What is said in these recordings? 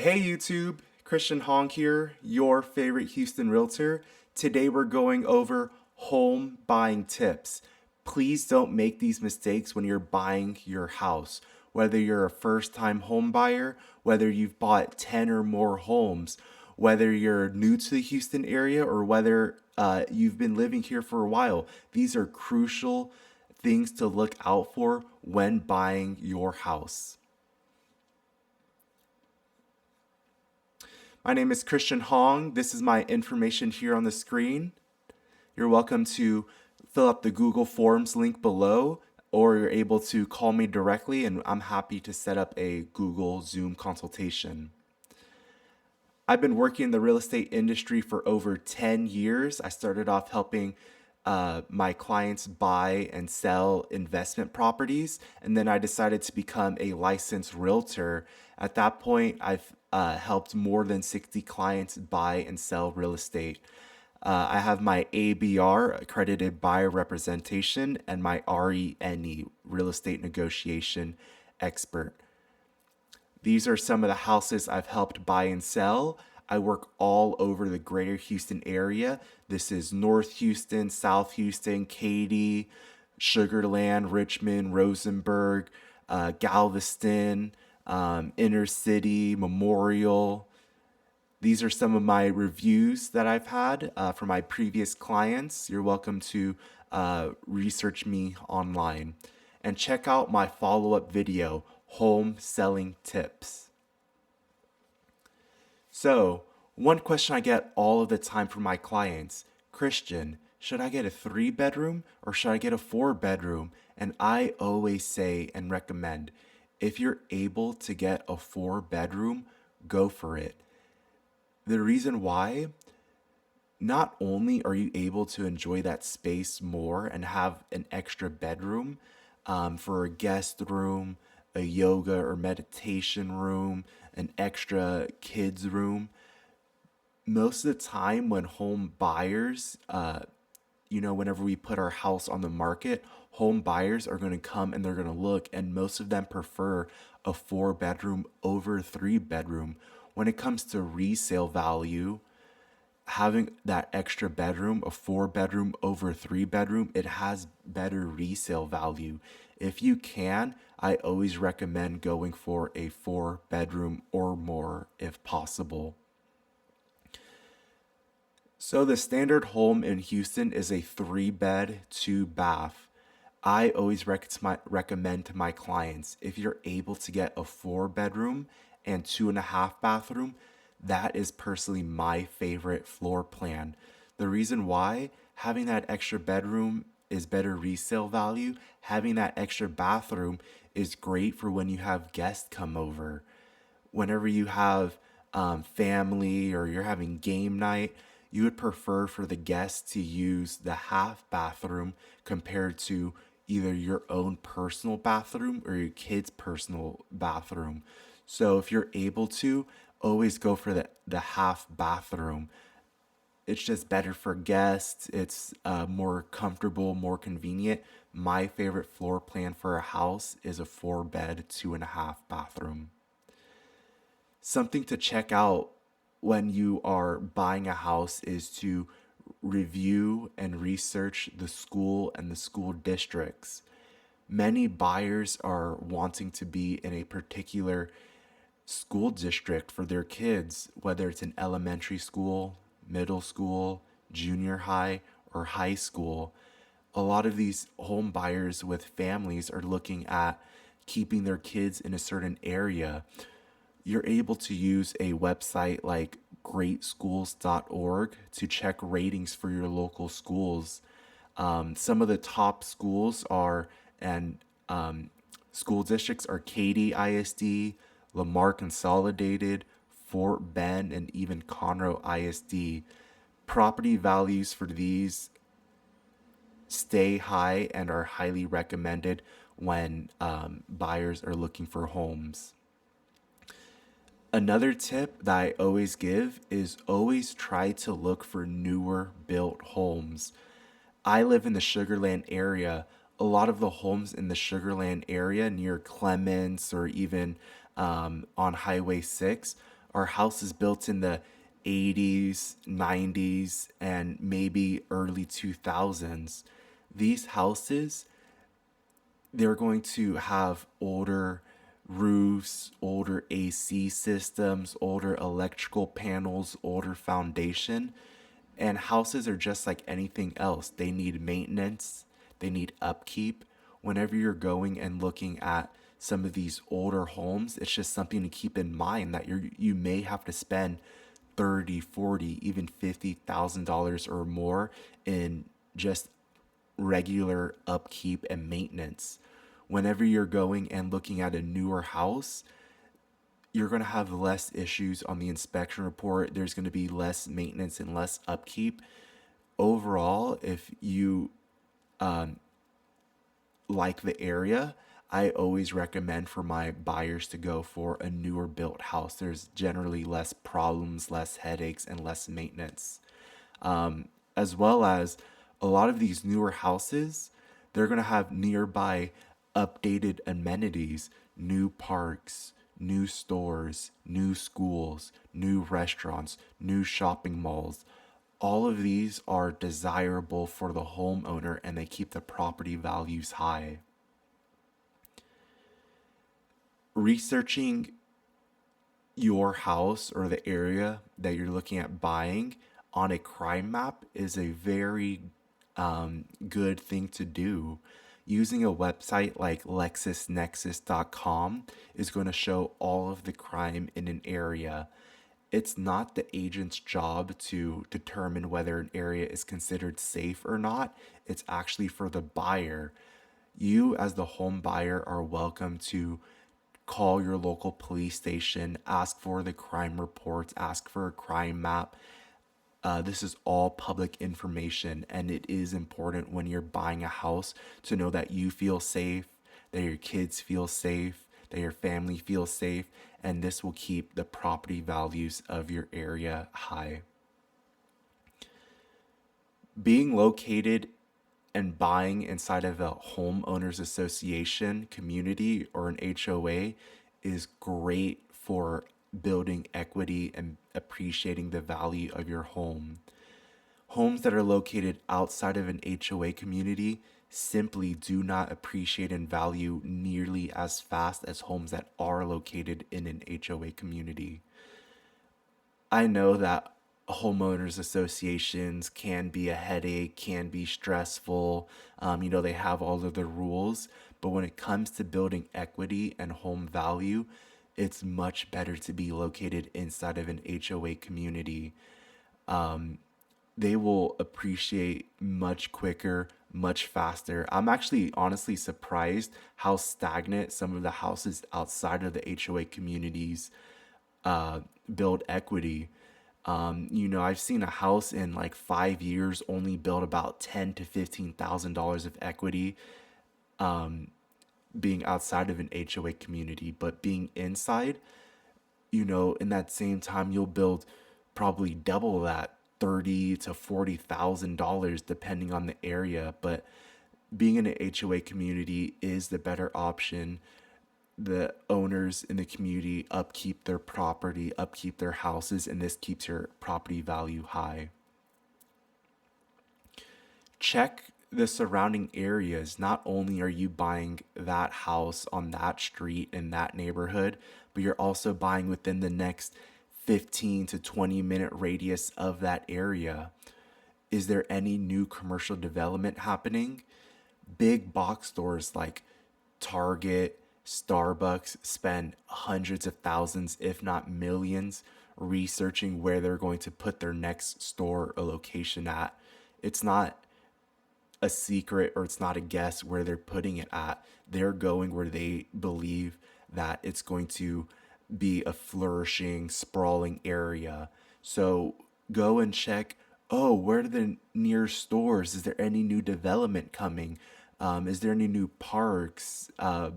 Hey YouTube, Christian Hoang here, your favorite Houston realtor. Today we're going over home buying tips. Please don't make these mistakes when you're buying your house. Whether you're a first-time home buyer, whether you've bought 10 or more homes, whether you're new to the Houston area or whether you've been living here for a while. These are crucial things to look out for when buying your house. My name is Christian Hoang. This is my information here on the screen. You're welcome to fill out the Google Forms link below, or you're able to call me directly, and I'm happy to set up a Google Zoom consultation. I've been working in the real estate industry for over 10 years. I started off helping my clients buy and sell investment properties, and then I decided to become a licensed realtor. At that point, I've helped more than 60 clients buy and sell real estate. I have my ABR, accredited buyer representation, and my RENE, real estate negotiation expert. These are some of the houses I've helped buy and sell. I work all over the greater Houston area. This is North Houston, South Houston, Katy, Sugarland, Richmond, Rosenberg, Galveston, Inner City, Memorial. These are some of my reviews that I've had for my previous clients. You're welcome to research me online and check out my follow-up video, Home Selling Tips. So, one question I get all of the time from my clients, Christian, should I get a 3-bedroom or should I get a 4-bedroom? And I always say and recommend, if you're able to get a 4-bedroom, go for it. The reason why, not only are you able to enjoy that space more and have an extra bedroom for a guest room, a yoga or meditation room, an extra kids room. Most of the time when home buyers, whenever we put our house on the market, home buyers are going to come and they're going to look, and most of them prefer a 4-bedroom over a 3-bedroom. When it comes to resale value, having that extra bedroom, a 4-bedroom over a 3-bedroom, it has better resale value. If you can, I always recommend going for a 4-bedroom or more if possible. So the standard home in Houston is a 3-bed, 2-bath. I always recommend to my clients, if you're able to get a 4-bedroom and 2.5-bathroom, that is personally my favorite floor plan. The reason why, having that extra bedroom is better resale value. Having that extra bathroom is great for when you have guests come over. Whenever you have family or you're having game night, you would prefer for the guests to use the half bathroom compared to either your own personal bathroom or your kid's personal bathroom. So if you're able to, always go for the half bathroom. It's just better for guests. It's more comfortable, more convenient. My favorite floor plan for a house is a 4-bed, 2.5-bathroom. Something to check out when you are buying a house is to review and research the school and the school districts. Many buyers are wanting to be in a particular school district for their kids, whether it's an elementary school, middle school, junior high, or high school. A lot of these home buyers with families are looking at keeping their kids in a certain area. You're able to use a website like greatschools.org to check ratings for your local schools. Some of the top schools are and school districts are Katy ISD, Lamar Consolidated, Fort Bend, and even Conroe ISD. Property values for these stay high and are highly recommended when buyers are looking for homes. Another tip that I always give is always try to look for newer built homes. I live in the Sugarland area. A lot of the homes in the Sugarland area near Clements or even on Highway 6 are houses built in the 80s, 90s, and maybe early 2000s. These houses, they're going to have older roofs, older AC systems, older electrical panels, older foundation. And houses are just like anything else. They need maintenance, they need upkeep. Whenever you're going and looking at some of these older homes, it's just something to keep in mind that you may have to spend 30, 40, even $50,000 or more in just regular upkeep and maintenance. Whenever you're going and looking at a newer house, you're going to have less issues on the inspection report. There's going to be less maintenance and less upkeep. Overall, if you like the area, I always recommend for my buyers to go for a newer built house. There's generally less problems, less headaches, and less maintenance. As well as a lot of these newer houses, they're going to have nearby updated amenities, new parks, new stores, new schools, new restaurants, new shopping malls. All of these are desirable for the homeowner and they keep the property values high. Researching your house or the area that you're looking at buying on a crime map is a very good thing to do. Using a website like LexisNexis.com is going to show all of the crime in an area. It's not the agent's job to determine whether an area is considered safe or not. It's actually for the buyer. You, as the home buyer, are welcome to call your local police station, ask for the crime reports, ask for a crime map. This is all public information, and it is important when you're buying a house to know that you feel safe, that your kids feel safe, that your family feels safe, and this will keep the property values of your area high. Being located and buying inside of a homeowners association community or an HOA is great for building equity and appreciating the value of your home. Homes that are located outside of an HOA community simply do not appreciate and value nearly as fast as homes that are located in an HOA community. I know that homeowners associations can be a headache, can be stressful. They have all of the rules, but when it comes to building equity and home value, it's much better to be located inside of an HOA community. They will appreciate much quicker, much faster. I'm actually honestly surprised how stagnant some of the houses outside of the HOA communities build equity. I've seen a house in like 5 years only build about $10,000 to $15,000 of equity being outside of an HOA community, but being inside, in that same time you'll build probably double that, $30,000 to $40,000 depending on the area. But being in an HOA community is the better option. The owners in the community upkeep their property, upkeep their houses, and this keeps your property value high. Check the surrounding areas. Not only are you buying that house on that street in that neighborhood, but you're also buying within the next 15 to 20-minute radius of that area. Is there any new commercial development happening? Big box stores like Target, Starbucks spend hundreds of thousands, if not millions, researching where they're going to put their next store or location at. It's not a secret or it's not a guess where they're putting it at. They're going where they believe that it's going to be a flourishing, sprawling area. So go and check, oh, where are the near stores? Is there any new development coming? Is there any new parks,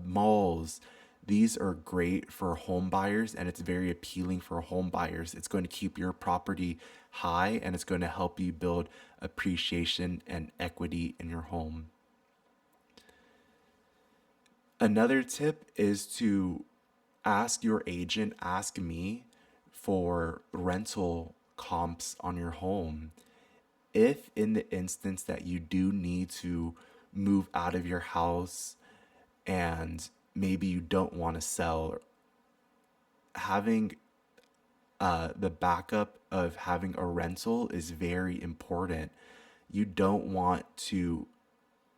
malls? These are great for home buyers and it's very appealing for home buyers. It's going to keep your property high and it's going to help you build appreciation and equity in your home. Another tip is to ask your agent, ask me for rental comps on your home. If in the instance that you do need to move out of your house and maybe you don't want to sell, having the backup of having a rental is very important. You don't want to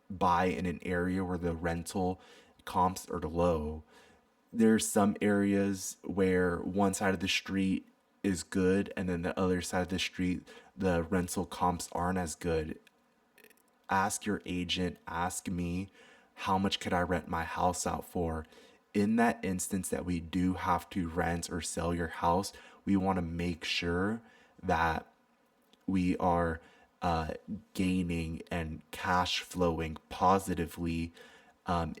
buy in an area where the rental comps are low. There's some areas where one side of the street is good and then the other side of the street the rental comps aren't as good. Ask your agent, ask me, how much could I rent my house out for? In that instance that we do have to rent or sell your house, we want to make sure that we are gaining and cash flowing positively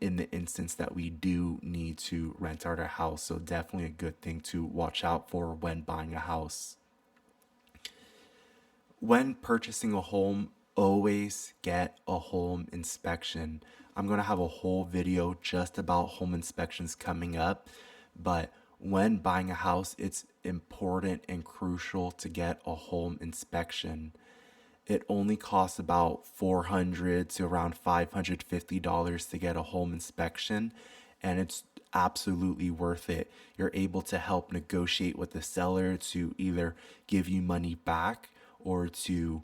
in the instance that we do need to rent out our house. So, definitely a good thing to watch out for when buying a house. When purchasing a home, always get a home inspection. I'm going to have a whole video just about home inspections coming up, but when buying a house, it's important and crucial to get a home inspection. It only costs about $400 to around $550 to get a home inspection, and it's absolutely worth it. You're able to help negotiate with the seller to either give you money back or to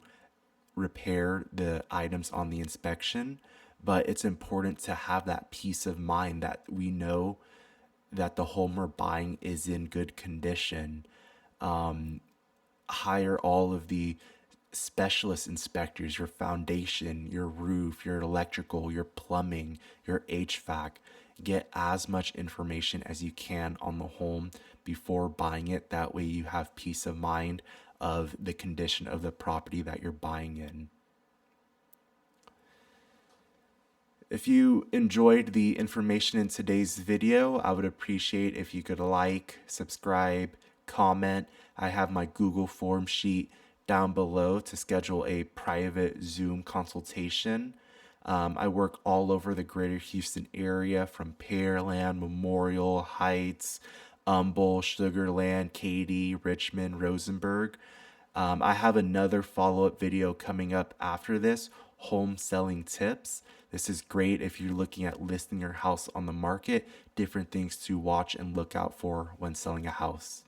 repair the items on the inspection. But it's important to have that peace of mind that we know that the home we're buying is in good condition. Hire all of the specialist inspectors, your foundation, your roof, your electrical, your plumbing, your HVAC. Get as much information as you can on the home before buying it. That way you have peace of mind of the condition of the property that you're buying in. If you enjoyed the information in today's video, I would appreciate if you could like, subscribe, comment. I have my Google form sheet down below to schedule a private Zoom consultation. I work all over the greater Houston area from Pearland, Memorial Heights, Humble, Sugarland, Katy, Richmond, Rosenberg. I have another follow-up video coming up after this, home selling tips. This is great if you're looking at listing your house on the market, different things to watch and look out for when selling a house.